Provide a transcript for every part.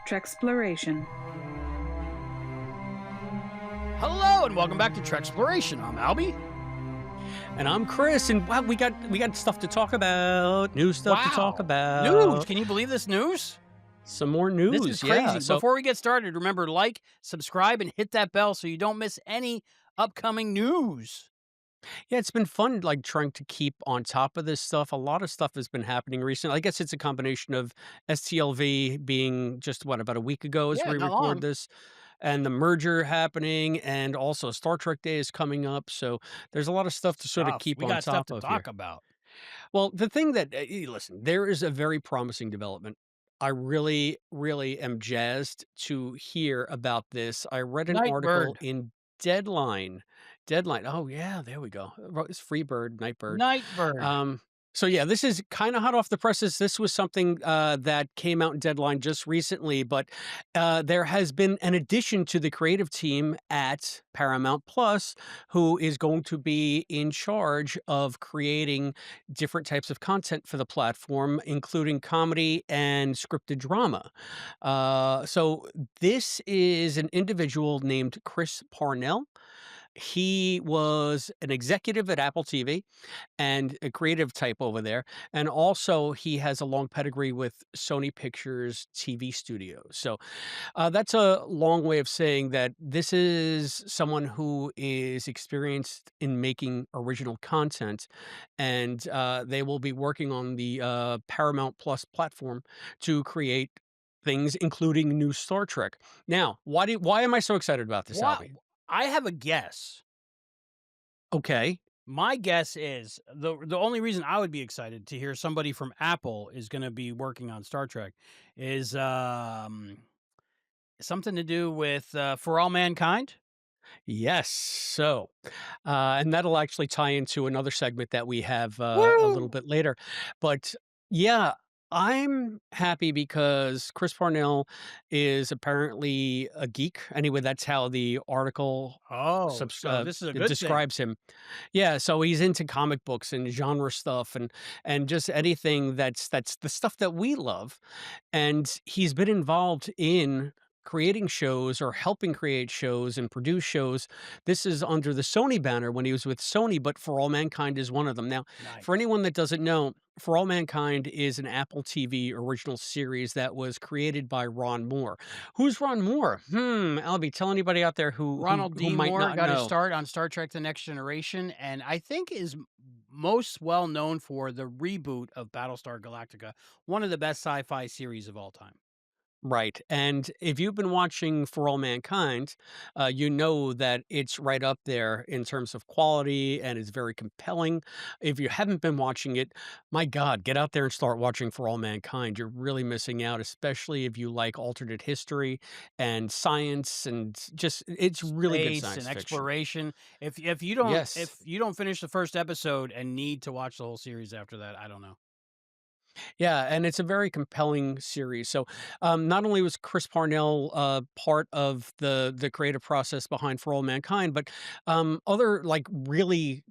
Treksploration. Hello and welcome back to Treksploration. I'm Albie. And I'm Chris, and wow, we got stuff to talk about, new stuff to talk about. News! Can you believe this news? Some more news. This is crazy. Yeah. So, Before we get started, remember, like, subscribe, and hit that bell so you don't miss any upcoming news. yeah, it's been fun, like trying to keep on top of this stuff. A lot of stuff has been happening recently. I guess it's a combination of STLV being just about a week ago as Yeah, we not record long. this, and the merger happening, and also Star Trek Day is coming up. So there's a lot of stuff to sort of keep We on got stuff top to of talk here. about. Well, the thing that listen, there is a very promising development. I really, really am jazzed to hear about this. I read an article Nightbird. in Deadline. Deadline. Oh yeah, there we go. It's Freebird, Nightbird. Nightbird. Um, so yeah, this is kind of hot off the presses. This was something that came out in Deadline just recently, but there has been an addition to the creative team at Paramount Plus, who is going to be in charge of creating different types of content for the platform, including comedy and scripted drama. So this is an individual named Chris Parnell. He was an executive at Apple TV and a creative type over there. And also, he has a long pedigree with Sony Pictures TV studios. So that's a long way of saying that this is someone who is experienced in making original content, and they will be working on the Paramount Plus platform to create things, including new Star Trek. Now, why am I so excited about this, What? Albie? I have a guess. Okay. My guess is the only reason I would be excited to hear somebody from Apple is going to be working on Star Trek is something to do with For All Mankind. Yes. So, and that'll actually tie into another segment that we have a little Woo! bit later. But yeah, I'm happy because Chris Parnell is apparently a geek. Anyway, that's how the article Oh, so this is a good thing. describes him. Yeah, so he's into comic books and genre stuff and just anything that's the stuff that we love. And he's been involved in creating shows or helping create shows and produce shows. This is under the Sony banner when he was with Sony, but For All Mankind is one of them. Now, for Nice. anyone that doesn't know, For All Mankind is an Apple TV original series that was created by Ron Moore. Who's Ron Moore? Albie, tell anybody out there who Ronald who D. might Moore not got his know. start on Star Trek: The Next Generation, and I think is most well known for the reboot of Battlestar Galactica, one of the best sci-fi series of all time. Right. And if you've been watching For All Mankind, you know that it's right up there in terms of quality and it's very compelling. If you haven't been watching it, my God, get out there and start watching For All Mankind. You're really missing out, especially if you like alternate history and science and just it's really good Space science and fiction. exploration. If Yes. you don't finish the first episode and need to watch the whole series after that, I don't know. Yeah, and it's a very compelling series. So, not only was Chris Parnell part of the creative process behind For All Mankind, but other like really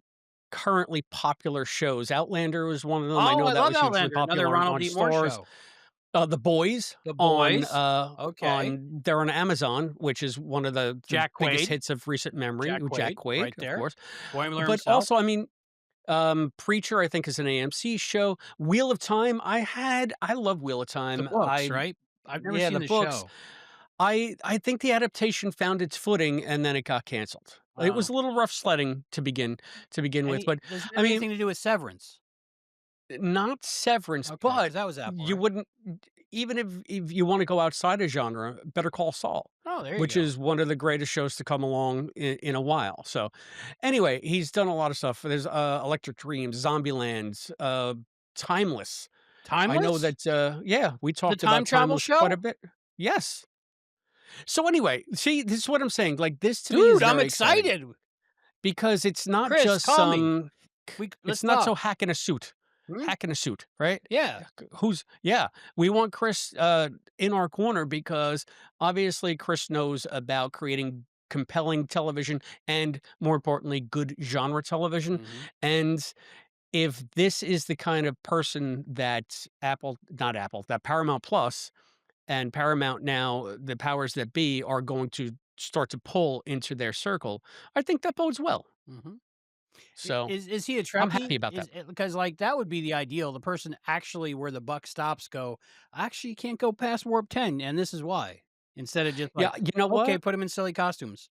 currently popular shows. Outlander was one of them. I Oh, know I that love was hugely Outlander, another popular Ronald on D. Moore Stars. show. The Boys The Boys. Okay. on they're on Amazon, which is one of the Jack biggest Quaid. hits of recent memory. With Jack Quaid, Right of there. course. Boimler But himself. also, I mean, Preacher, I think, is an AMC show. Wheel of Time, I love Wheel of The Time. books, right? I've never Yeah, seen the the books. show. I think the adaptation found its footing and then it got canceled. It was Oh. a little rough sledding to begin with, but Does it I have mean, anything to do with Severance? not Severance, Okay, because but that was Apple, you right? wouldn't even if you want to go outside of genre, Better Call Saul, Oh, there you which go. is one of the greatest shows to come along in a while. So, anyway, he's done a lot of stuff. There's Electric Dreams, Zombieland, Timeless. I know Timeless? that yeah, we The talked time about travel Timeless quite a show? bit. Yes. So anyway, see, this is what I'm saying. Like this to me is Dude, I'm very exciting excited. because it's not Chris, just call me. some. Let's It's not talk. so hack in a suit. Hmm? Hack in a suit, right? Yeah. Yeah, we want Chris in our corner because obviously Chris knows about creating compelling television and more importantly good genre television. Mhm. And if this is the kind of person that that Paramount Plus and Paramount now, the powers that be are going to start to pull into their circle, I think that bodes well. Mhm. So, Is he a I'm happy Trekkie? about that. Is it because, like, that would be the ideal, the person actually where the buck stops go, "Actually, you can't go past warp 10, and this is why." Instead of just Yeah, like, you know "Okay, what? put them in silly costumes."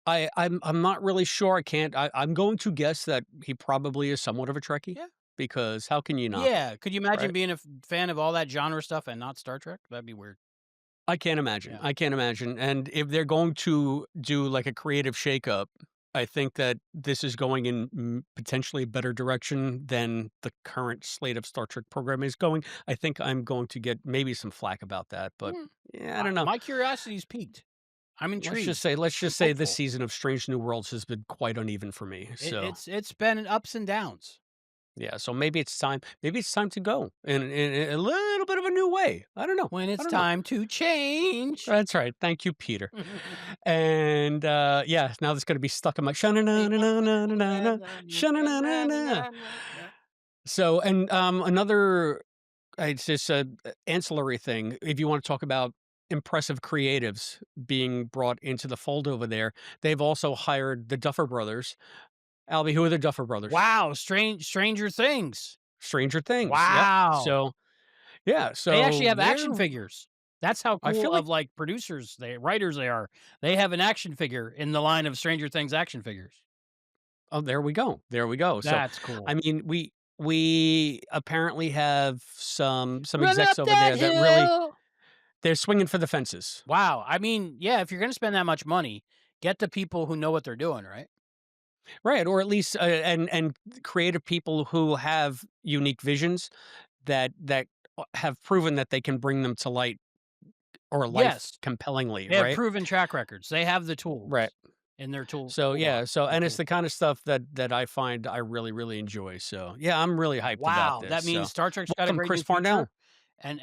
I'm not really sure, I can't I'm going to guess that he probably is somewhat of a Trekkie, Yeah. because how can you not be, Yeah, could you imagine right? being a fan of all that genre stuff and not Star Trek? That'd be weird. Yeah. I can't imagine, and if they're going to do, like, a creative shakeup, I think that this is going in potentially a better direction than the current slate of Star Trek programming is going. I think I'm going to get maybe some flack about that, but, Mm. yeah, I don't know. My curiosity's piqued. I'm intrigued. Let's I'm just say this hopeful. season of Strange New Worlds has been quite uneven for me, so It's been ups and downs. yeah, so maybe it's time to go in a little bit of a new way. I don't know. When I it's don't know. time to change. That's right. Thank you, Peter. And, yeah, now that's gonna be stuck in my sha-na-na-na-na-na-na-na, sha-na-na-na-na. So, and, another it's just a ancillary thing. If you wanna talk about impressive creatives being brought into the fold over there, they've also hired the Duffer Brothers. Albie, who are the Duffer Brothers? Wow, Stranger Things. Stranger Things, yep. Wow. So, yeah, They so actually have action they're figures. That's how I cool feel like of, like, producers writers they are. They have an action figure in the line of Stranger Things action figures. oh, there we go. So, That's I cool. mean, we apparently have some Run execs up over that there that really hill. they're swinging for the fences. Wow, I mean, yeah, if you're gonna spend that much money, get the people who know what they're doing, right? Right, or at least, and creative people who have unique visions that have proven that they can bring them to light or life Yes, compellingly, they have right? proven track records. They have the Right. tools in their So, toolbox, yeah, so their and it's tool. the kind of stuff that I find I really, really enjoy, so, yeah, I'm really hyped about Wow, this, that means so Star Trek's got a welcome, great Chris new Parnell. future, and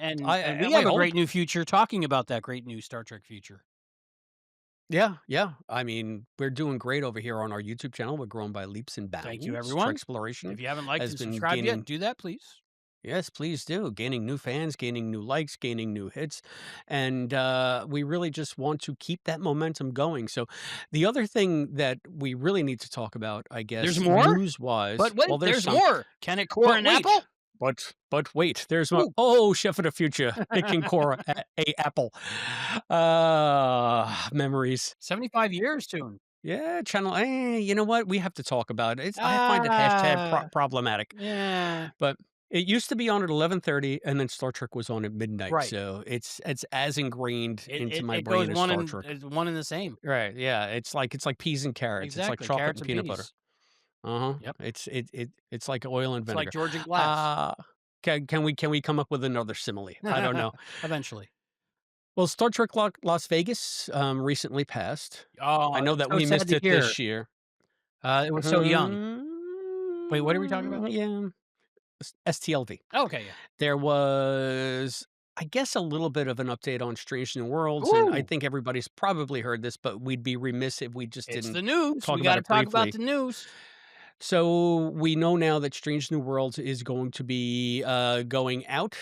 we I have a hope. great new future talking about that great new Star Trek future. Yeah, yeah. I mean, we're doing great over here on our YouTube channel. We're growing by leaps and Thank you, bounds. everyone. Treksploration If you haven't liked has and been subscribed yet, gaining, do that, please. yes, please do, gaining new fans, gaining new likes, gaining new hits. And we really just want to keep that momentum going. So, the other thing that we really need to talk about, I There's guess, more? news wise, But wait, well, there's there's some, more. Can it core but an wait. apple? But wait, there's more. Ooh. Oh, Chef of the Future, it can core a apple. Memories. 75 years soon. Yeah, channel you know what? We have to talk about it. It's I find it hashtag Ah, problematic. yeah, But it used to be on at 11:30 and then Star Trek was on at midnight. right. So it's as ingrained It into it my it goes brain as one Star and Trek. it's one and the same. Right. Yeah. It's like peas and carrots. It's like Exactly, chocolate carrots and and peanut butter. peas. Uh-huh. Yep, It's like oil and it's like vinegar. George and Glass. Uh can we come up with another simile? I don't know. Eventually. Well, Star Trek Las Vegas recently passed. I Oh, know that's that so we sad missed to it hear. this year. It was so young. Wait, what are we talking about? Yeah, STLV. Okay, yeah. There was, I guess, a little bit of an update on Strange New Worlds, and I Ooh, think everybody's probably heard this, but we'd be remiss if we just it's didn't the news. talk We about gotta it talk about briefly. the news. So we know now that Strange New Worlds is going to be going out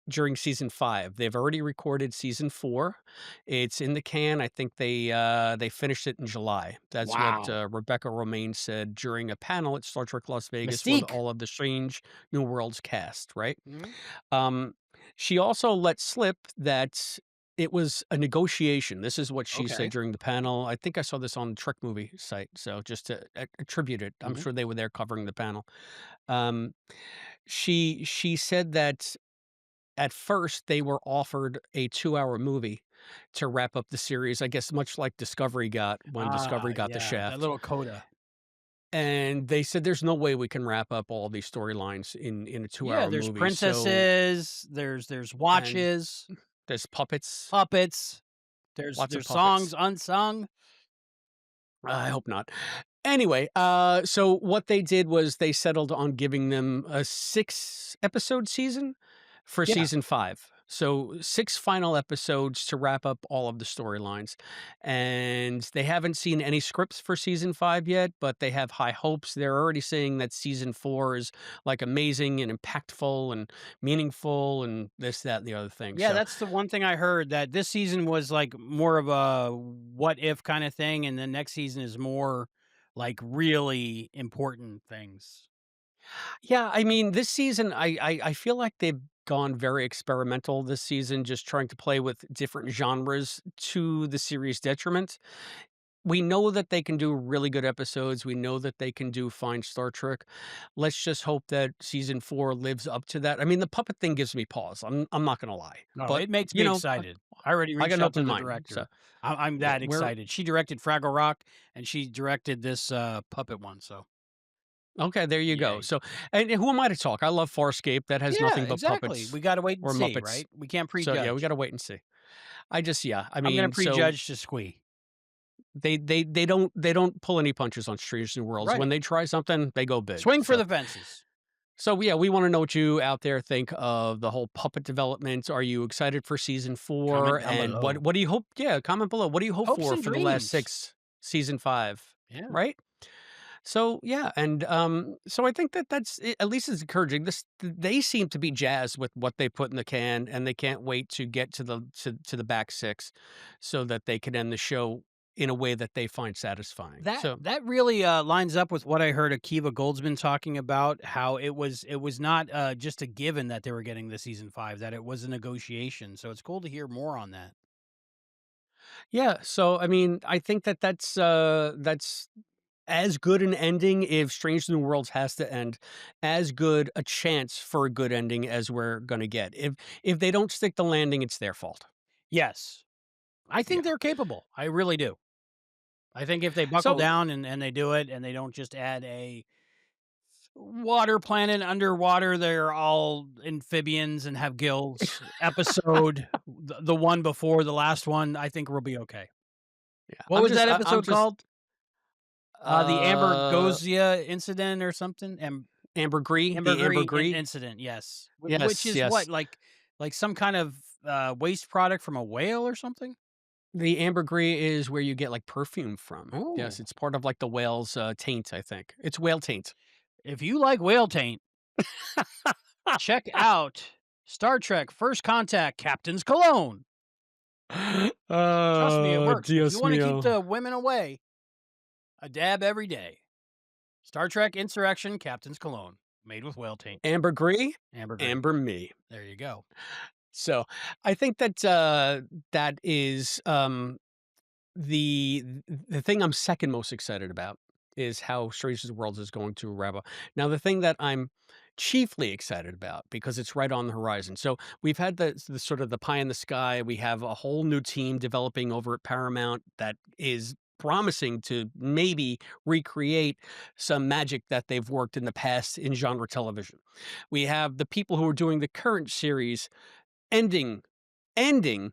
during season 5. They've already recorded season 4. It's in the can. I think they finished it in July. That's what Wow. Rebecca Romaine said during a panel at Star Trek Las Vegas with Mystique. all of the Strange New Worlds cast, right? Mhm. Um, she also let slip that it was a negotiation. This is what she said Okay. during the panel. I think I saw this on the Trek movie site. So just to attribute it, I'm Mhm. sure they were there covering the panel. Um, she said that at first, they were offered a 2-hour movie to wrap up the series, I guess much like Discovery got when Ah, Discovery got the yeah, that Shaft, little coda. and they said, "There's no way we can wrap up all these storylines in a Yeah, 2-hour there's movie." So princesses, there's and watches, there's puppets, puppets, lots of there's songs puppets. unsung. I hope not. Anyway, so what they did was they settled on giving them a 6-episode season for Yeah, season 5. So 6 final episodes to wrap up all of the storylines. And they haven't seen any scripts for season 5 yet, but they have high hopes. They're already saying that season 4 is like amazing and impactful and meaningful and this, that, and the other thing. Yeah, So that's the one thing I heard, that this season was like more of a what if kind of thing, and the next season is more like really important things. yeah, I mean, this season, I feel like they've gone very experimental this season, just trying to play with different genres to the series' detriment. We know that they can do really good episodes. We know that they can do fine Star Trek. Let's just hope that season 4 lives up to that. I mean, the puppet thing gives me pause. I'm not gonna lie, No, but it makes you me know, excited. I already I got reached an out to open the mind. So director. I'm yeah, that excited. She directed Fraggle Rock, and she directed this, puppet one, so okay. There you go. yay. So, and who am I to talk? I love Farscape. That has Yeah, nothing but exactly. puppets We gotta wait and or see, Muppets. right? We can't So yeah, we got prejudge. to wait and see. I just yeah. I I'm gonna mean, so prejudge to squee. they don't pull any punches on Strange New Worlds. When Right. they try something, they go big. Swing for So the fences. yeah, we want to know what you out there think of the whole puppet development. Are you excited for season Comment 4? down And below. what do you hope? Yeah, comment below. What do you hope Hopes and for the last dreams. 6 season 5? Yeah. Right? So yeah, and so I think that at least it's encouraging. They seem to be jazzed with what they put in the can, and they can't wait to get to the back 6, so that they can end the show in a way that they find satisfying. That So that really, lines up with what I heard Akiva Goldsman talking about, how it was not, just a given that they were getting the season 5, that it was a negotiation, so it's cool to hear more on that. yeah, so I mean, I think that that's as good an ending if Strange New Worlds has to end, as good a chance for a good ending as we're gonna get. If they don't stick the landing, it's their fault. Yes. I think Yeah. they're capable. I really do. I think if they buckle So down and they do it, and they don't just add a water planet underwater, they're all amphibians and have gills episode, the one before the last one, I think we'll be okay. yeah, What was that I'm episode just called? The uh Ambergozia incident or something? ambergris, the Ambergris ambergris. incident, yes. Which Yes, is what, yes. like some kind of, waste product from a whale or something? The ambergris is where you get like perfume from. Yes, Oh. it's part of like the whale's taint, I think. It's whale taint. If you like whale taint, check out Star Trek First Contact Captain's Cologne. Trust me, it Oh, works. If you Dios wanna keep mío. the women away, a dab every day. Star Trek Insurrection Captain's Cologne, made with whale taint. Ambergris, Ambergris. amber me. There you go. So, I think that, that is, the thing I'm second most excited about is how Strange New Worlds is going to wrap up. Now, the thing that I'm chiefly excited about, because it's right on the horizon. So we've had the sort of the pie in the sky. We have a whole new team developing over at Paramount that is promising to maybe recreate some magic that they've worked in the past in genre television. We have the people who are doing the current series ending ending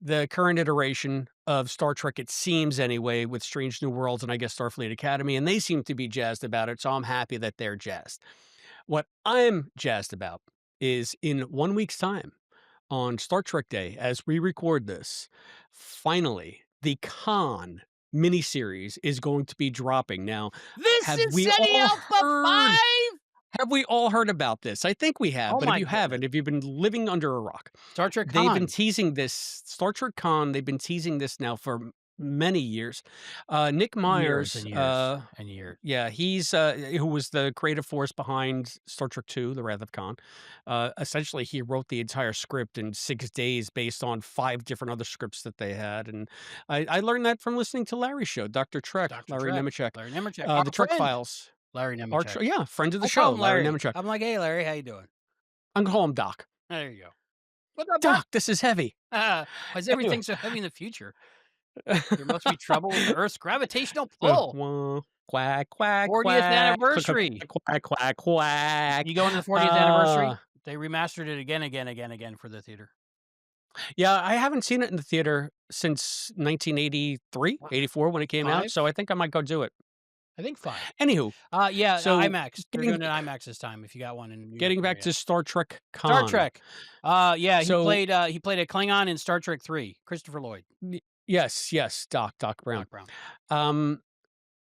the current iteration of Star Trek, it seems anyway, with Strange New Worlds and I guess Starfleet Academy, and they seem to be jazzed about it, so I'm happy that they're jazzed. What I'm jazzed about is in 1 week's time, on Star Trek Day, as we record this, finally, the Khan miniseries is going to be dropping. Now, This have is we SETI all Alpha heard 5! have we all heard about this? I think we have, Oh but if my you goodness. haven't, if you've been living under a rock, Star Trek they've been Con. teasing this Star Trek Con, they've been teasing this now for many years. Nick Years Myers, and years and years. yeah, he's, who was the creative force behind Star Trek II: The Wrath of Khan. Essentially, he wrote the entire script in 6 days based on 5 different other scripts that they had, and I learned that from listening to Larry's show, Dr. Trek, Dr. Larry Trek. Nemeczek, Larry Nemeczek, our the Trek friend, Files. Larry Our Nemeczek. yeah, friend of the I call show, him Larry Larry. Nemeczek. I'm like, "Hey, Larry, how you doing?" I'm gonna call him Doc. There you go. "What's up, Doc?" Doc, this is heavy. Why is Anyway. everything so heavy in the future? There must be trouble with the Earth's gravitational pull. Wah, quack, quack, 40th quack, quack, quack, anniversary. quack, quack, quack. You going to the 40th Uh, anniversary? They remastered it again, again, again, again for the theater. yeah, I haven't seen it in the theater since 1983, Wow. 84 when it came out, 5? so I think I might go do it. I think 5. Anywho, Yeah, so IMAX. They're getting doing an IMAX this time if you got one in New York getting back area. to Star Trek Star Con. Trek. Yeah, So he played a Klingon in Star Trek 3, Christopher Lloyd. yes, yes, Doc Brown. Doc Brown. Um,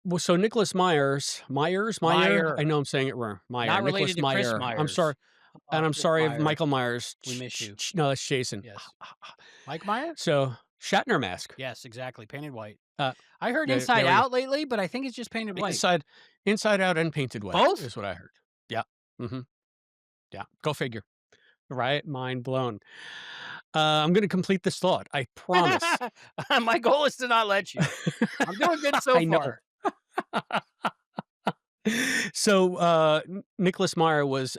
well, so Nicholas Meyer. I Meyer. know I'm saying it wrong. Not Nicholas related to Chris Meyer. I'm sorry, Myers. and I'm Chris sorry if Myers, Michael Myers. we miss you. No, that's Jason. Yes. Mike Meyer? So Shatner mask. Yes, exactly, painted white. Uh, I heard there Inside we go. Out lately, but I think it's just painted white. Inside Out and Painted White Both? is what I heard. Yeah. Mhm. Yeah. Go figure. Right? Mind blown. I'm gonna complete this thought. I promise. My goal is to not let you. I'm doing good so I know. far. So, Nicholas Meyer was,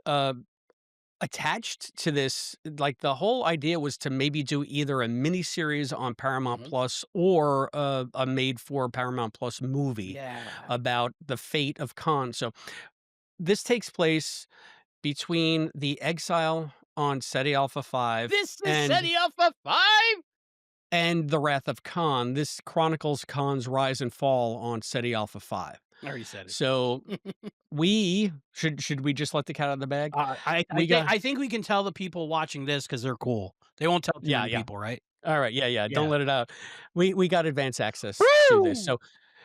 attached to this. Like, the whole idea was to maybe do either a miniseries on Paramount Mhm. Plus or a made-for Paramount Plus movie Yeah. about the fate of Khan. So, this takes place between the exile on Ceti Alpha 5 This is SETI Alpha 5? and the wrath of Khan. This chronicles Khan's rise and fall on Ceti Alpha 5. I already said it. So, we should we just let the cat out of the bag? We got I think we can tell the people watching this because 'cause they're cool. They won't tell too yeah, many yeah. people, right? Alright, yeah, don't Yeah. let it out. We got advance access to this. Woo!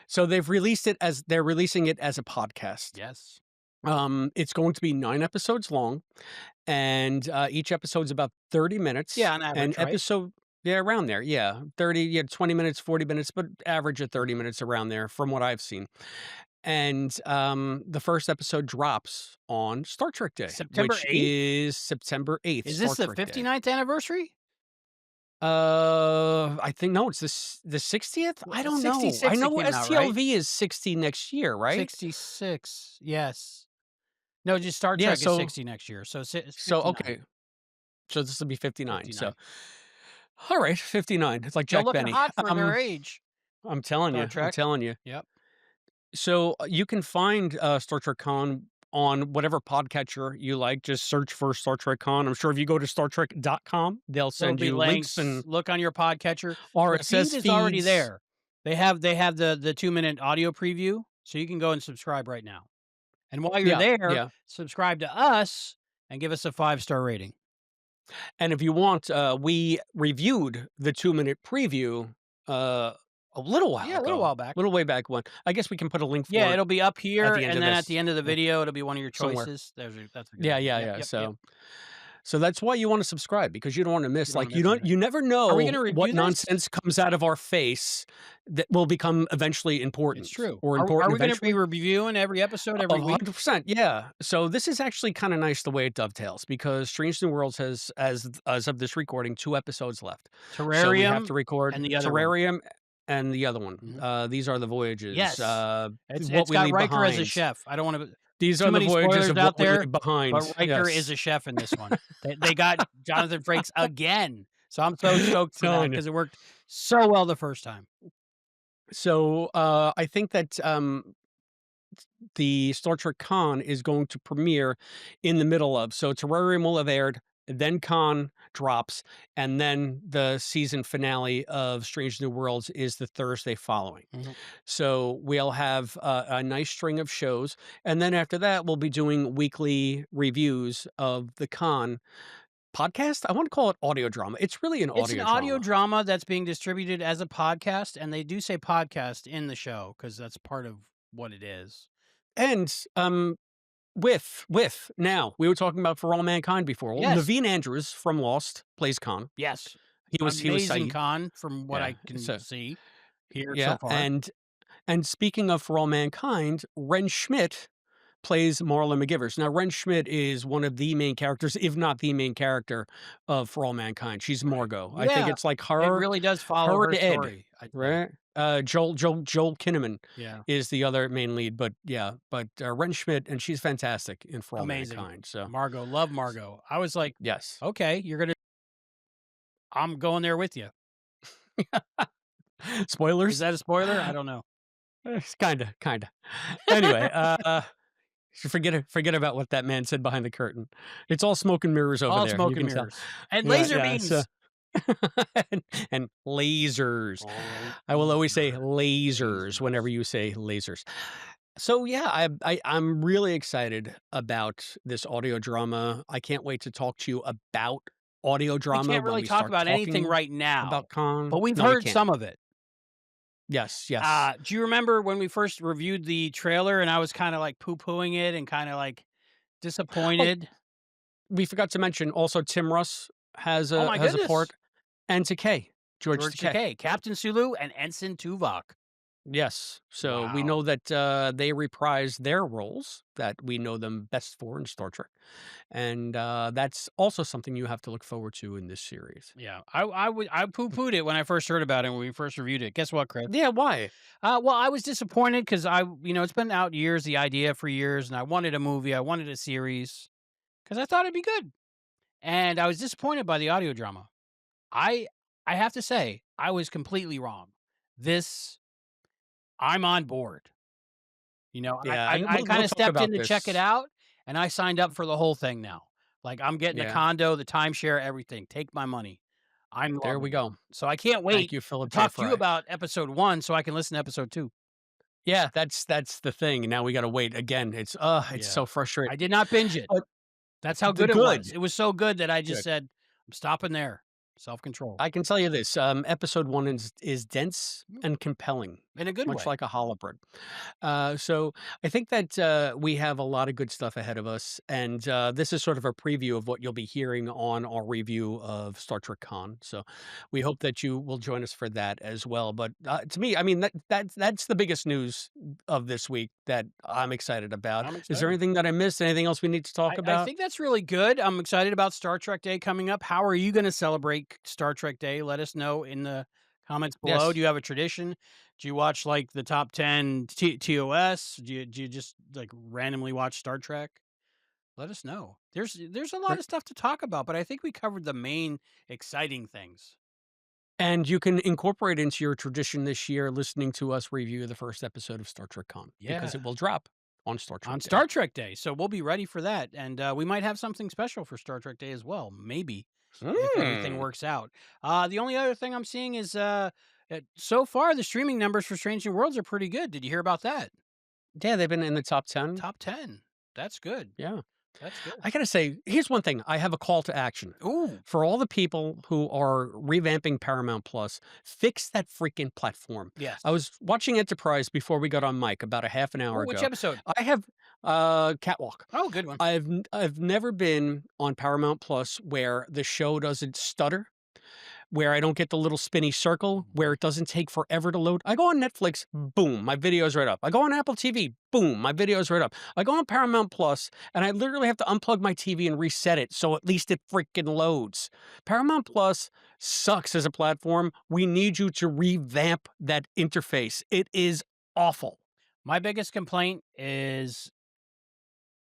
So they've released it as they're releasing it as a podcast. Yes. It's going to be 9 episodes long, and, each episode's about 30 minutes. Yeah, on And average, right? episode yeah, around there, yeah. 30 yeah, 20 minutes, 40 minutes, but average of 30 Mhm. minutes around there from what I've seen. And, the first episode drops on Star Trek Day, September which 8th? is September 8th, Is Star this the Trek Day. 59th anniversary? I think no, it's the 60th? I don't know. I 66 it know came out, right? STLV is 60 next year, right? 66, yes. No, just Star Yeah, Trek is so 60 next year, so it's so 59. okay. So this will be 59. So 59. all right, 59. It's like Still Jack looking Benny. hot for their age, I'm telling Star you. I'm Trek. telling you. Yep. So you can find Star Trek Con on whatever podcatcher you like. Just search for Star Trek Con. I'm sure if you go to StarTrek.com, they'll There'll send be you links links, and look on your podcatcher. The feed RSS is already feeds. there. They have the 2-minute audio preview, so you can go and subscribe right now. And while you're Yeah, there, yeah. subscribe to us and give us a 5-star rating. And if you want, we reviewed the 2-minute preview, a little while Yeah, a little ago, while back. little way back when. I guess we can put a link Yeah, for it it'll be up at here, the end and of then at the this. end of the Yeah, video, it'll be one of your somewhere. choices. That's a good Yeah, one. yeah, Yep, yeah. yep, yep. So that's why you wanna subscribe because you don't wanna You miss, don't wanna like, miss anything. you never Are we know gonna what review this? nonsense comes out of our face that will become eventually It's important true. or Are important we gonna be eventually. reviewing every episode every week? 100%, yeah. So this is actually kinda nice the way it dovetails because Strange New Worlds has, as of this recording, 2 episodes left. So we have Terrarium to record and the other one. Terrarium and the other one. Mhm. These are the voyages, Yes. What It's We got Leave Riker as a Behind. chef. I don't wanna These too are the many voyages spoilers of What out We there, Leave but Behind. Riker is Yes. a chef in this one. They got Jonathan Frakes again, so I'm so stoked for that Telling you. because it worked so well the first time. So, I think that, the Star Trek Con is going to premiere in the middle of so Terrarium will have aired, then Con drops, and then the season finale of Strange New Worlds is the Thursday following. Mhm. So we'll have a nice string of shows, and then after that, we'll be doing weekly reviews of the Con podcast. I want to call it audio drama. It's really an It's an audio audio drama. drama that's being distributed as a podcast, and they do say podcast in the show because that's part of what it is. And with now we were talking about For All Mankind before. Well, Yes, Naveen Andrews from Lost plays Khan. yes. He was Amazing Saeed. con from what Yeah. I can So see here so yeah, far. and speaking of For All Mankind, Ren Schmidt plays Marla McGivers. Now, Ren Schmidt is one of the main characters, if not the main character of For All Mankind. She's Right. Margot. I think Yeah, it's like it really does follow her her and Ed, story, I'd say. right? Joel Kinnaman Yeah, is the other main lead, but yeah, Ren Schmidt, and she's fantastic in For All amazing. Mankind. So Margot, love Margot. I was like, yes, "Okay, I'm going there with you." Is spoilers. that a spoiler? I don't know. Kinda. Anyway, forget about what that man said behind the curtain. It's all smoke and mirrors over All there. You smoke and can tell. mirrors. And Yeah, laser yeah. So beams. and lasers. All I will always say laser lasers beams. whenever you say lasers. So yeah, I'm really excited about this audio drama. I can't wait to talk to you about audio We drama can't when really we talk start about anything talking right now, about but Khan. we've No, we heard can't. some of it. Yes, yes. Do you remember when we first reviewed the trailer and I was kinda, like, poo-pooing it and kinda, like, Oh, disappointed? we forgot to mention also Tim Russ Oh my has a part, goodness. and Takei, George George Takei. Takei, Captain Sulu, and Ensign Tuvok. Yes. So we know Wow. that they reprise their roles that we know them best for in Star Trek, and that's also something you have to look forward to in this series. Yeah, I poo-pooed it when I first heard about it when we first reviewed it. Guess what, Chris? Yeah. Why? Well, I was disappointed because it's been out years, the idea for years, and I wanted a movie, I wanted a series because I thought it'd be good, and I was disappointed by the audio drama. I I have to say, I was completely wrong. This I'm on board. Yeah, I and I we'll kinda talk stepped in about to check it this. out, and I signed up for the whole thing now. Like, I'm getting the Yeah. condo, the timeshare, everything. Take my money. I'm There we loving it. go. So I can't Thank wait you, to Philip J. talk to you Fry. about episode 1 so I can listen to episode 2. Yeah, that's the thing. Now we gotta wait again. It's Yeah. so frustrating. I did not binge it. But That's how the good it was. good, It was so good that I just good. said, "I'm stopping there." Self-control. I can tell you this, episode 1 is dense Mm, and compelling, in a good much way. like a challah bread. So I think that we have a lot of good stuff ahead of us, and this is sort of a preview of what you'll be hearing on our review of Star Trek Con. So we hope that you will join us for that as well. But to me, I mean that's the biggest news of this week that I'm excited about. I'm Is there excited. anything that I missed? Anything else we need to talk I about? think that's really good. I'm excited about Star Trek Day coming up. How are you gonna celebrate Star Trek Day? Let us know in the comments below. Do Yes. you have a tradition? Do you watch, like, the top 10 TOS? Do you just, like, randomly watch Star Trek? Let us know. There's a lot Right. of stuff to talk about, but I think we covered the main exciting things. And you can incorporate into your tradition this year listening to us review the first episode of Star Trek Con because Yeah. it will drop on Star On Trek Day. Star Trek Day, so we'll be ready for that, and, we might have something special for Star Trek Day as well, maybe, if everything Mm. works out. The only other thing I'm seeing is, so far, the streaming numbers for Strange New Worlds are pretty good. Did you hear about that? Yeah, they've been in the top 10. Top 10. That's good. Yeah. That's good. I gotta say, here's one thing. I have a call to action. Ooh, For all the people who are revamping Paramount Plus, fix that freaking platform. I yes. was watching Enterprise before we got on mic about a half an hour Ooh, which ago. episode? I have Catwalk. Oh, good one. I've never been on Paramount Plus where the show doesn't stutter, where I don't get the little spinny circle, where it doesn't take forever to load. I go on Netflix, boom, my video's right up. I go on Apple TV, boom, my video's right up. I go on Paramount Plus, and I literally have to unplug my TV and reset it so at least it freaking loads. Paramount Plus sucks as a platform. We need you to revamp that interface. It is awful. My biggest complaint is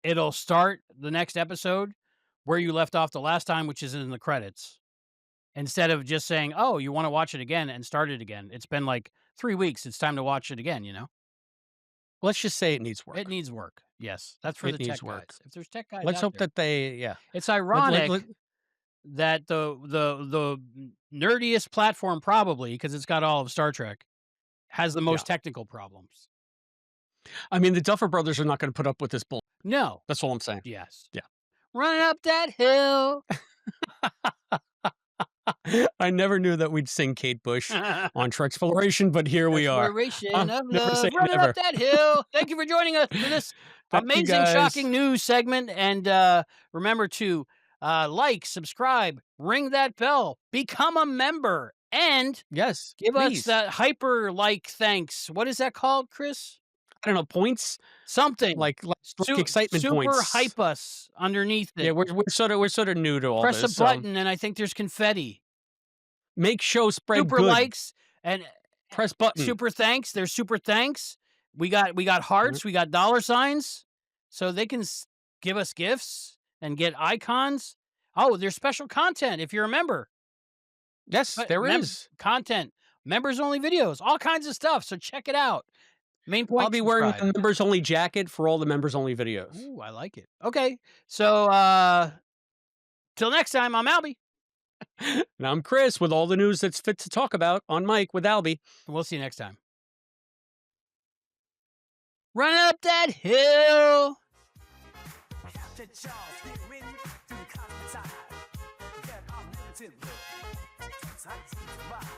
it'll start the next episode where you left off the last time, which is in the credits. Instead of just saying, "Oh, you wanna watch it again," and start it again. It's been, like, 3 weeks, it's time to watch it again, you know? Let's just say it needs It work. needs work. Yes, that's for It the needs tech work. guys. If there's tech guys Let's out hope there. that they, yeah. It's Let ironic that the nerdiest platform probably, because 'cause it's got all of Star Trek, has the yeah. most technical problems. I mean, the Duffer Brothers are not gonna put up with this bull. No. That's all I'm saying. Yes. Yeah. Running up that hill. I never knew that we'd sing Kate Bush on Treksploration, but here we are. Exploration of Never say love, running up never. that hill. Thank you for joining us for this Thank you, amazing, guys. shocking news segment. And remember to like, subscribe, ring that bell, become a member, and Yes, give us please. that hyper like thanks. What is that called, Chris? I don't know, points? Something. Like excitement Super points. hype us underneath Yeah, it. we're sorta new to all Press a this, so button, and I think there's confetti. make show spread Super good. likes and Press button. super thanks. There's super thanks. We got Mhm. hearts, we got dollar signs, so they can give us gifts and get icons. Oh, there's special content if you're a member. Yes, there is. Content, members only videos, all kinds of stuff. So check it out. Main I'll point, be wearing subscribe. the members only jacket for all the members only videos. Ooh, I like it. Okay, so till next time, I'm Albie, And I'm Chris with all the news that's fit to talk about on Mike with Albie. and we'll see you next time. Run up that hill. Captain Charles, steering through the cosmic side. Get our limited look. Try to ride.